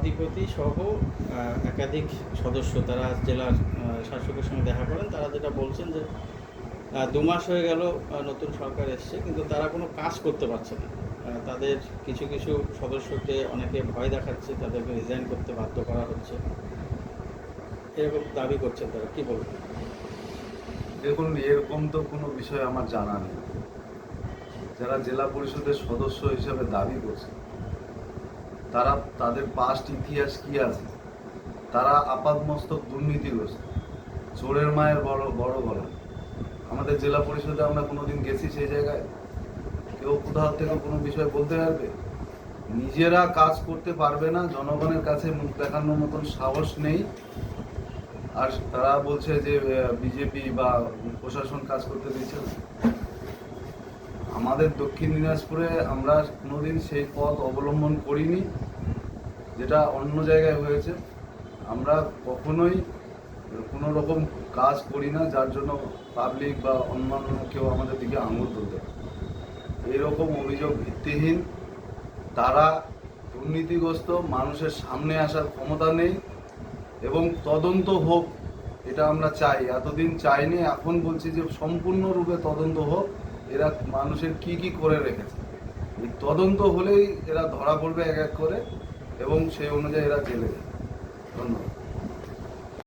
সভাধিপতি সহ একাধিক সদস্য তারা জেলার শাসকের সঙ্গে দেখা করেন। তারা যেটা বলছেন যে 2 মাস হয়ে গেল নতুন সরকার এসছে, কিন্তু তারা কোনো কাজ করতে পারছে না। তাদের কিছু কিছু সদস্যকে অনেকে ভয় দেখাচ্ছে, তাদেরকে রিজাইন করতে বাধ্য করা হচ্ছে, এরকম দাবি করছেন তারা। কি বলবেন? দেখুন, এরকম তো কোনো বিষয় আমার জানা নেই। যারা জেলা পরিষদের সদস্য হিসেবে দাবি করছে, তারা তাদের পাস্ট ইতিহাস কি আছে? তারা আপাদমস্তক দুর্নীতিগ্রস্ত, চোরের মায়ের বড় বড় গলা। আমাদের জেলা পরিষদে আমরা কোনোদিন গেছি সেই জায়গায়? কেউ কোথাও থেকে কোনো বিষয় বলতে পারবে? নিজেরা কাজ করতে পারবে না, জনগণের কাছে মুখ দেখানোর মতন সাহস নেই, আর তারা বলছে যে বিজেপি বা প্রশাসন কাজ করতে দিচ্ছে না। আমাদের দক্ষিণ দিনাজপুরে আমরা কোনোদিন সেই পথ অবলম্বন করিনি যেটা অন্য জায়গায় হয়েছে। আমরা কখনোই কোনো রকম কাজ করি না যার জন্য পাবলিক বা অন্যান্য কেউ আমাদের দিকে আঙুল তুলতে পারে। এইরকম অভিযোগ ভিত্তিহীন। তারা দুর্নীতিগ্রস্ত, মানুষের সামনে আসার ক্ষমতা নেই, এবং তদন্ত হোক এটা আমরা চাই। এতদিন চাইনি, এখন বলছি যে সম্পূর্ণরূপে তদন্ত হোক। এরা মানুষের কি কি করে রেখেছে, এই তদন্ত হলেই এরা ধরা পড়বে এক এক করে, এবং সেই অনুযায়ী এরা জেলে যাবে। ধন্যবাদ।